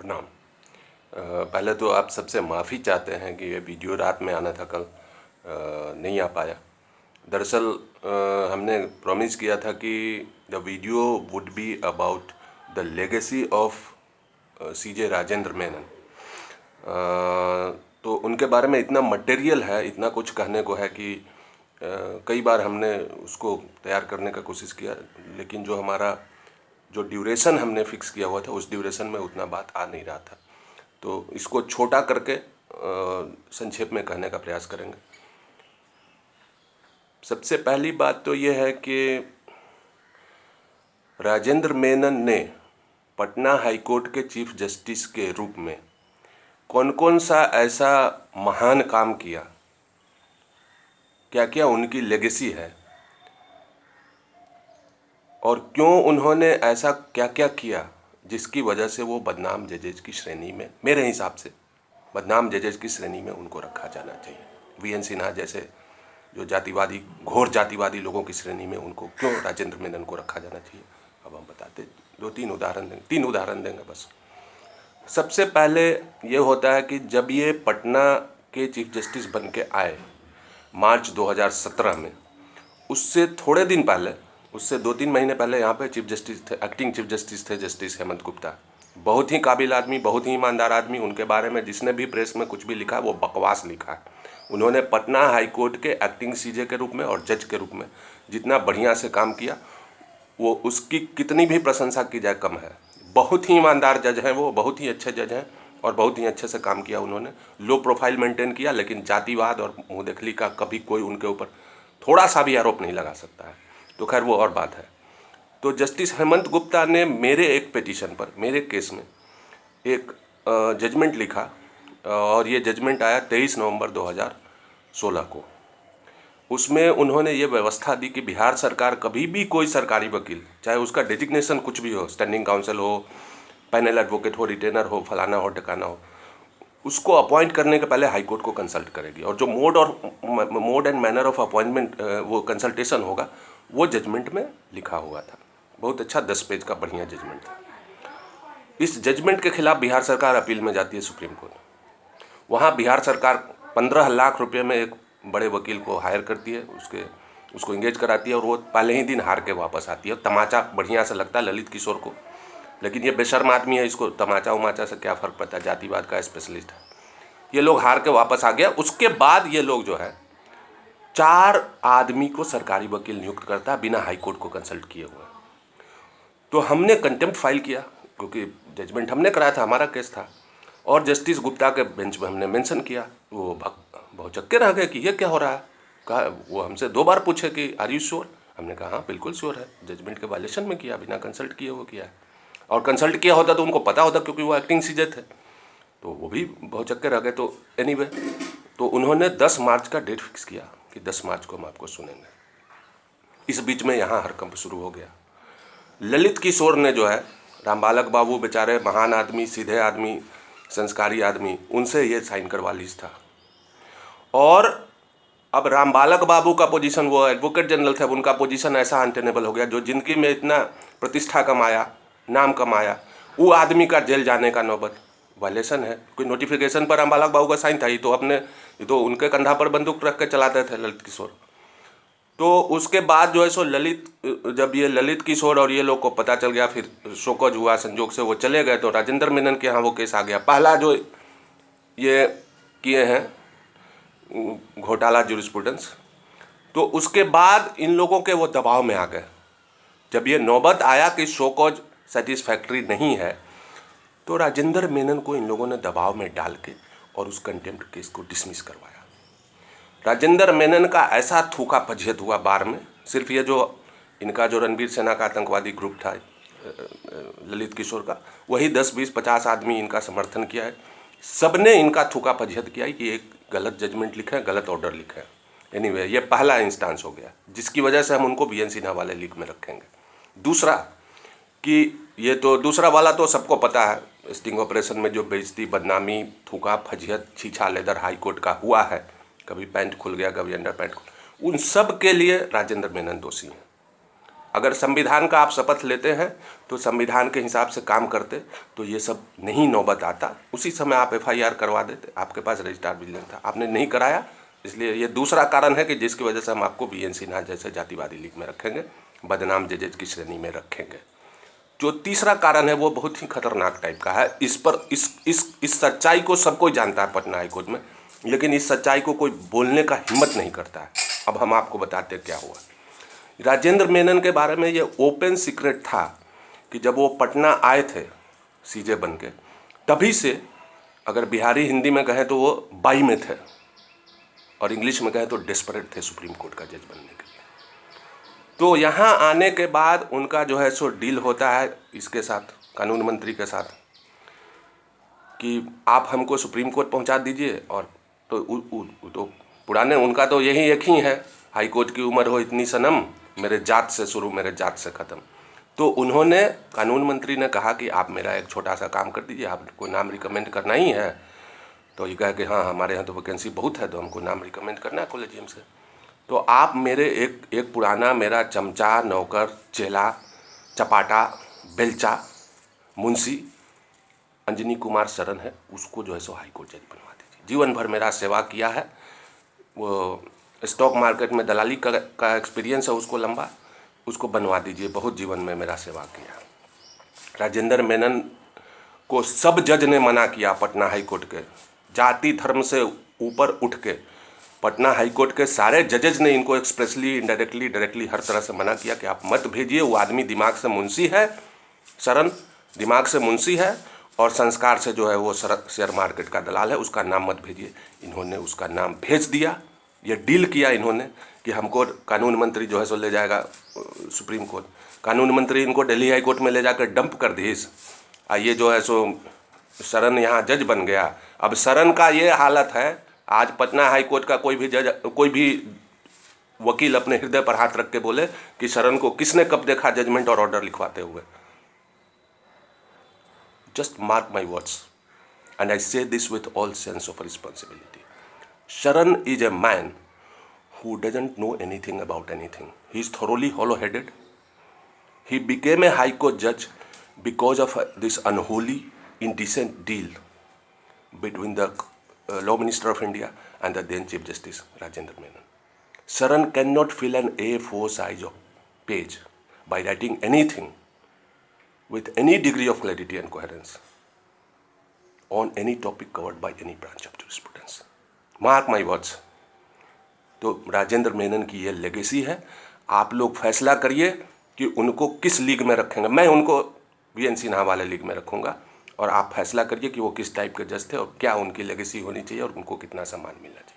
प्रणाम। पहले तो आप सबसे माफ़ी चाहते हैं कि ये वीडियो रात में आना था, कल नहीं आ पाया। दरअसल हमने प्रॉमिस किया था कि the video would be about the legacy of CJ Rajendra Menon. तो उनके बारे में इतना मटेरियल है, इतना कुछ कहने को है कि कई बार हमने उसको तैयार करने का कोशिश किया, लेकिन जो ड्यूरेशन हमने फिक्स किया हुआ था उस ड्यूरेशन में उतना बात आ नहीं रहा था। तो इसको छोटा करके संक्षेप में कहने का प्रयास करेंगे। सबसे पहली बात तो ये है कि राजेंद्र मेनन ने पटना हाई कोर्ट के चीफ जस्टिस के रूप में कौन कौन सा ऐसा महान काम किया, क्या क्या उनकी लेगेसी है और क्यों उन्होंने ऐसा क्या क्या किया जिसकी वजह से वो बदनाम जजेज की श्रेणी में, मेरे हिसाब से बदनाम जजेज की श्रेणी में उनको रखा जाना चाहिए। वी.एन. सिन्हा जैसे जो जातिवादी, घोर जातिवादी लोगों की श्रेणी में उनको क्यों राजेंद्र मेनन को रखा जाना चाहिए, अब हम बताते। तीन उदाहरण देंगे बस। सबसे पहले ये होता है कि जब ये पटना के चीफ जस्टिस बन के आए मार्च 2017 में, उससे थोड़े दिन पहले, उससे 2-3 महीने पहले यहाँ पे चीफ जस्टिस थे, एक्टिंग चीफ जस्टिस थे जस्टिस हेमंत गुप्ता। बहुत ही काबिल आदमी, बहुत ही ईमानदार आदमी। उनके बारे में जिसने भी प्रेस में कुछ भी लिखा वो बकवास लिखा है। उन्होंने पटना हाई कोर्ट के एक्टिंग सीजे के रूप में और जज के रूप में जितना बढ़िया से काम किया, वो उसकी कितनी भी प्रशंसा की जाए कम है। बहुत ही ईमानदार जज हैं वो, बहुत ही अच्छे जज हैं और बहुत ही अच्छे से काम किया उन्होंने। लो प्रोफाइल मेंटेन किया, लेकिन जातिवाद और मुँहदेखली का कभी कोई उनके ऊपर थोड़ा सा भी आरोप नहीं लगा सकता है। तो खैर वो और बात है। तो जस्टिस हेमंत गुप्ता ने मेरे एक पिटीशन पर, मेरे केस में एक जजमेंट लिखा और ये जजमेंट आया 23 नवंबर 2016 को। उसमें उन्होंने ये व्यवस्था दी कि बिहार सरकार कभी भी कोई सरकारी वकील, चाहे उसका डेजिग्नेशन कुछ भी हो, स्टैंडिंग काउंसिल हो, पैनल एडवोकेट हो, रिटेनर हो, फलाना हो, ठिकाना हो, उसको अपॉइंट करने के पहले हाई कोर्ट को कंसल्ट करेगी। और जो mode and manner of appointment, वो कंसल्टेशन होगा, वो जजमेंट में लिखा हुआ था। बहुत अच्छा 10 पेज का बढ़िया जजमेंट था। इस जजमेंट के खिलाफ बिहार सरकार अपील में जाती है सुप्रीम कोर्ट। वहाँ बिहार सरकार 15 लाख रुपये में एक बड़े वकील को हायर करती है, उसको इंगेज कराती है और वो पहले ही दिन हार के वापस आती है। तमाचा बढ़िया से लगता है ललित किशोर को, लेकिन ये बेशर्म आदमी है, इसको तमाचा उमाचा से क्या फ़र्क पड़ता है, जातिवाद का स्पेशलिस्ट है। ये लोग हार के वापस आ गया। उसके बाद ये लोग जो है 4 आदमी को सरकारी वकील नियुक्त करता है बिना हाई कोर्ट को कंसल्ट किए हुए। तो हमने कंटेम्प्ट फाइल किया, क्योंकि जजमेंट हमने कराया था, हमारा केस था, और जस्टिस गुप्ता के बेंच में हमने मेंशन किया। वो बहुत चक्के रह गए कि ये क्या हो रहा है। कहा, वो हमसे 2 बार पूछे कि आर यू श्योर। हमने कहा हाँ बिल्कुल श्योर है, जजमेंट के वायलेशन में किया, बिना कंसल्ट किए वो किया है। और कंसल्ट किया होता तो उनको पता होता, क्योंकि वो एक्टिंग सीजे थे, तो वो भी बहुत चक्के रह गए। तो एनीवे, तो उन्होंने 10 मार्च का डेट फिक्स किया कि 10 मार्च को हम आपको सुनेंगे। इस बीच में यहाँ हड़कंप शुरू हो गया। ललित किशोर ने जो है, रामबालक बाबू बेचारे महान आदमी, सीधे आदमी, संस्कारी आदमी, उनसे ये साइन करवा लीज था। और अब रामबालक बाबू का पोजीशन, वो एडवोकेट जनरल थे, उनका पोजीशन ऐसा अनटेनेबल हो गया, जो जिंदगी में इतना प्रतिष्ठा कमाया, नाम कमाया, वो आदमी का जेल जाने का नौबत। वायलेशन है, कोई नोटिफिकेशन पर रामबालक बाबू का साइन था, ये तो उनके कंधा पर बंदूक रख के चलाते थे ललित किशोर। तो उसके बाद जो है सो जब ये ललित किशोर और ये लोग को पता चल गया, फिर शोकज हुआ, संजोग से वो चले गए, तो राजेंद्र मेनन के यहाँ वो केस आ गया। पहला जो ये किए हैं घोटाला ज्यूरिस्प्रूडेंस, तो उसके बाद इन लोगों के वो दबाव में आ गए। जब ये नौबत आया कि शोकज सेटिस्फैक्ट्री नहीं है, तो राजेंद्र मेनन को इन लोगों ने दबाव में डाल के और उस कंटेम्प्ट केस को डिसमिस करवाया। राजेंद्र मेनन का ऐसा थूका पझेत हुआ बार में, सिर्फ ये जो इनका जो रणबीर सेना का आतंकवादी ग्रुप था ललित किशोर का, वही 10, 20, 50 आदमी इनका समर्थन किया है। सबने इनका थूका पझेत किया कि एक गलत जजमेंट लिखे हैं, गलत ऑर्डर लिखे हैं। एनीवे, ये पहला इंस्टांस हो गया, जिसकी वजह से हम उनको वी.एन. सिन्हा वाले लीग में रखेंगे। दूसरा कि ये तो दूसरा वाला तो सबको पता है, स्टिंग ऑपरेशन में जो बेइज्जती, बदनामी, थूका फजियत, छीछा लेदर हाई कोर्ट का हुआ है, कभी पैंट खुल गया, कभी अंडर पैंट खुल, उन सब के लिए राजेंद्र मेनन दोषी हैं। अगर संविधान का आप शपथ लेते हैं तो संविधान के हिसाब से काम करते तो ये सब नहीं नौबत आता। उसी समय आप एफआईआर करवा देते, आपके पास रजिस्ट्रार विजिलेंस था, आपने नहीं कराया। इसलिए ये दूसरा कारण है कि जिसकी वजह से हम आपको वीएन सिन्हा जैसे जातिवादी लीग में रखेंगे, बदनाम जजेज की श्रेणी में रखेंगे। जो तीसरा कारण है वो बहुत ही खतरनाक टाइप का है। इस पर इस सच्चाई को सब कोई जानता है पटना हाईकोर्ट में, लेकिन इस सच्चाई को कोई बोलने का हिम्मत नहीं करता है। अब हम आपको बताते क्या हुआ। राजेंद्र मेनन के बारे में ये ओपन सीक्रेट था कि जब वो पटना आए थे सीजे बन के, तभी से अगर बिहारी हिंदी में कहें तो वो बाई में थे और इंग्लिश में कहें तो डेस्परेट थे सुप्रीम कोर्ट का जज बनने के लिए। तो यहाँ आने के बाद उनका जो है सो डील होता है इसके साथ, कानून मंत्री के साथ, कि आप हमको सुप्रीम कोर्ट पहुँचा दीजिए। और तो पुराने उनका तो यही एक ही है, हाई कोर्ट की उम्र हो इतनी सनम, मेरे जात से शुरू मेरे जात से ख़त्म। तो उन्होंने, कानून मंत्री ने कहा कि आप मेरा एक छोटा सा काम कर दीजिए, आपको नाम रिकमेंड करना ही है। तो ये कहा कि हाँ हमारे यहाँ तो वैकेंसी बहुत है, तो हमको नाम रिकमेंड करना है कॉलेजियम से। तो आप मेरे एक पुराना मेरा चमचा, नौकर, चेला, चपाटा, बेलचा, मुंशी अंजनी कुमार शरण है, उसको जो है सो हाई कोर्ट जज बनवा दीजिए। जीवन भर मेरा सेवा किया है, वो स्टॉक मार्केट में दलाली का एक्सपीरियंस है उसको लंबा, उसको बनवा दीजिए, बहुत जीवन में मेरा सेवा किया। राजेंद्र मेनन को सब जज ने मना किया पटना हाई कोर्ट के, जाति धर्म से ऊपर उठ के पटना हाई कोर्ट के सारे जजेज ने इनको एक्सप्रेसली, इनडायरेक्टली, डायरेक्टली हर तरह से मना किया कि आप मत भेजिए। वो आदमी दिमाग से मुंशी है, शरण दिमाग से मुंशी है और संस्कार से जो है वो शेयर मार्केट का दलाल है, उसका नाम मत भेजिए। इन्होंने उसका नाम भेज दिया। ये डील किया इन्होंने कि हमको कानून मंत्री जो है सो ले जाएगा सुप्रीम कोर्ट, कानून मंत्री इनको दिल्ली हाई कोर्ट में ले जाकर डंप कर दी। ये जो है सो शरण यहाँ जज बन गया। अब शरण का ये हालत है, आज पटना हाई कोर्ट का कोई भी जज, कोई भी वकील अपने हृदय पर हाथ रख के बोले कि शरण को किसने कब देखा जजमेंट और ऑर्डर लिखवाते हुए। Just mark my words, and I say this with all sense of responsibility. Sharan is a man who doesn't know anything about anything. He is thoroughly hollow-headed. He became a High Court judge because of this unholy, indecent deal between the Law Minister of India and the then Chief Justice Rajendra Menon. Sharan cannot fill an A4 size of page by writing anything with any degree of clarity and coherence on any topic covered by any branch of jurisprudence. Mark my words. तो राजेंद्र मेनन की ये legacy है। आप लोग फैसला करिए कि उनको किस लीग में रखेंगे। मैं उनको वीएन सिन्हा वाले लीग में रखूँगा और आप फैसला करिए कि वो किस टाइप के जज थे और क्या उनकी लेगेसी होनी चाहिए और उनको कितना सम्मान मिलना चाहिए।